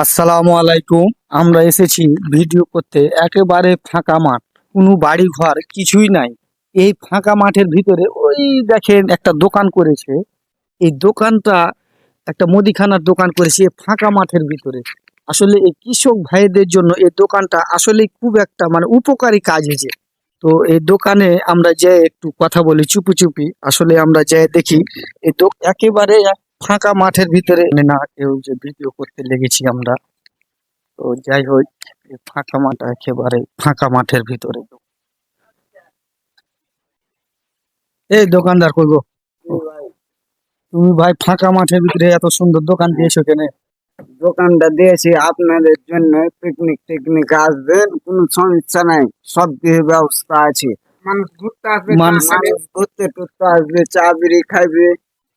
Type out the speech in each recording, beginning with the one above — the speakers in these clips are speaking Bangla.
আসসালামু আলাইকুম। আমরা এসেছি ভিডিও করতে একেবারে ফাঁকা মাঠ, কোনো বাড়ি ঘর কিছুই নাই। এই ফাঁকা মাঠের ভিতরে ওই দেখেন একটা দোকান করেছে। এই দোকানটা একটা মুদিখানার দোকান করেছে এই ফাঁকা মাঠের ভিতরে। আসলে এই কৃষক ভাইদের জন্য এই দোকানটা আসলে খুব একটা মানে উপকারী কাজ হয়েছে। তো এই দোকানে আমরা যে একটু কথা বলি চুপি চুপি, আসলে আমরা যে দেখি এই একেবারে ফাঁকা মাঠের ভিতরে না কেউ যে ভিডিও করতে লেগেছি আমরা। তো যাই হোক, এই ফাঁকা মাঠ একেবারে ফাঁকা মাঠের ভিতরে। এই দোকানদার করবো, তুমি ভাই ফাঁকা মাঠের ভিতরে এত সুন্দর দোকান দিয়েছো কেন? দোকানটা দিয়েছি আপনাদের জন্য, পিকনিক টিকনিক আসবেন, কোনো সমস্যা নাই, সব কিছু ব্যবস্থা আছে। মানুষ ঘুরতে আসবে, মানুষ ঘুরতে টুরতে আসবে, চা বিড়ি খাইবে,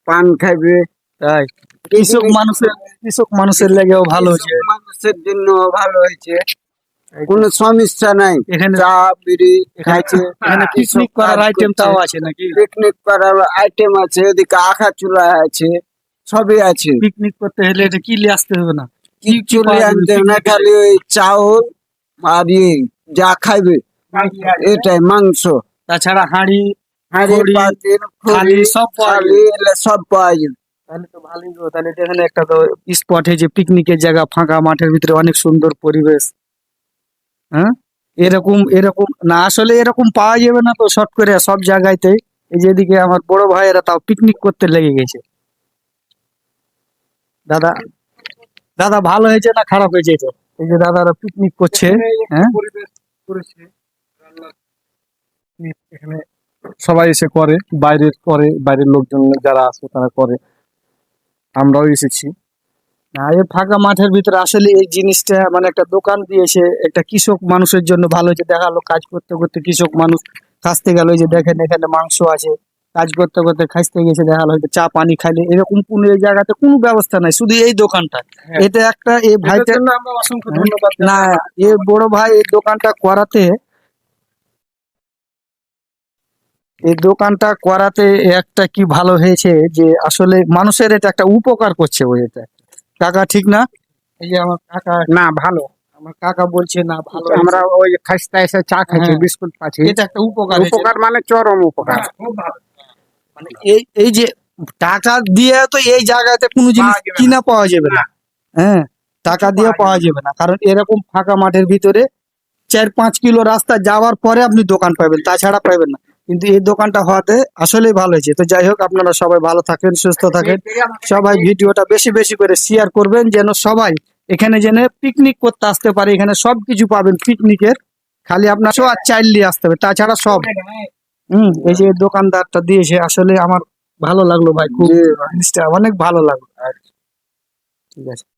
পান খাইবে। তাই কৃষক মানুষের লেগেও ভালো হয়েছে। মানুষের জন্য ভালো হয়েছে, কোনো সমস্যা নাই। এখানে চা বিড়ি খাইছে, এখানে পিকনিক করার আইটেমটাও আছে নাকি? পিকনিক করার আইটেম আছে, এদিকে আখা চুলা আছে, সবই আছে। পিকনিক করতে হলে এটা কি নিয়ে আসতে হবে না? কি কি চলে পাওয়া যাবে আনতে না, picnic এ? খালি ওই চাউল আর যা খাইবে এটাই, মাংস, তাছাড়া হাঁড়ি হাঁড়ি খড়ি, পাতিল থালি খড়ি সব পাওয়া থালি যাবে। এগুলা সব পাওয়া যাবে। তাহলে তো ভালোই গো। তাহলে তো এখানে একটা তো স্পট হয়েছে পিকনিকের জায়গা, ফাঁকা মাঠের ভিতরে অনেক সুন্দর পরিবেশ। হ্যাঁ, এরকম এরকম না, আসলে এরকম পাওয়া যাবে না তো শর্ট করে সব জায়গাতে। এই যেদিকে আমার বড় ভাইয়েরা তাও পিকনিক করতে লেগে গেছে। দাদা দাদা ভালো হয়েছে না খারাপ হয়েছে এটা? এই যে দাদারা পিকনিক করছে। হ্যাঁ, পরিবেশ করেছে রান্নার। এখানে সবাই এসে করে, বাইরের লোকজন যারা আছে তারা করে, আমরাও এসেছি। না এই ফাঁকা মাঠের ভিতরে আসলে এই জিনিসটা মানে একটা দোকান দিয়েছে, একটা কৃষক মানুষের জন্য ভালো হয়েছে। দেখালো কাজ করতে করতে কৃষক মানুষ খাসতে গেল, এই যে দেখেন এখানে মাংস আছে, কাজ করতে করতে খাসতে গেছে, দেখালো হয়তো চা পানি খাইলে। এরকম কোনো এই জায়গাতে কোনো ব্যবস্থা নাই, শুধু এই দোকানটা। হ্যাঁ, এটা একটা এই এটার ভাইটা জন্য আমরা অসংখ্য ধন্যবাদ না, জানাই। এ বড় ভাই এই দোকানটা করাতে, এই দোকানটা করাতে একটা কি ভালো হয়েছে যে আসলে মানুষের এটা একটা উপকার করছে। ওই এটা কাকা ঠিক না? এই যে আমার কাকা, না ভালো, আমার কাকা বলছে না ভালো আমরা হয়েছে। ওই খাস্তা এসে চা খাইছি, হ্যাঁ, বিস্কুট পাচ্ছি, এটা একটা উপকার হয়েছে। উপকার মানে চরম উপকার। খুব ভালো। মানে এই এই যে টাকা দিয়ে তো এই জায়গাতে কোনো জিনিস পাওয়া যাবে না। কিনা পাওয়া যাবে না। হ্যাঁ, টাকা দিয়ে পাওয়া যাবে না, কারণ এরকম ফাঁকা মাঠের ভিতরে 4-5 কিলো রাস্তা যাওয়ার পরে আপনি দোকান পাবেন, তাছাড়া পাবেন না। কিন্তু এই দোকানটা হওয়াতে আসলেই ভালো হয়েছে। তো যাই হোক, আপনারা সবাই ভালো থাকেন, সুস্থ থাকেন। সবাই ভিডিওটা বেশি বেশি করে শেয়ার করবেন, যেন সবাই এখানে যেন পিকনিক করতে আসতে পারে। এখানে সবকিছু পাবেন পিকনিকের, খালি আপনার আর চাইল নিয়ে আসতে হবে, তাছাড়া সব। এই যে দোকানদারটা দিয়েছে, আসলে আমার ভালো লাগলো ভাই, খুব জিনিসটা অনেক ভালো লাগলো। ঠিক আছে।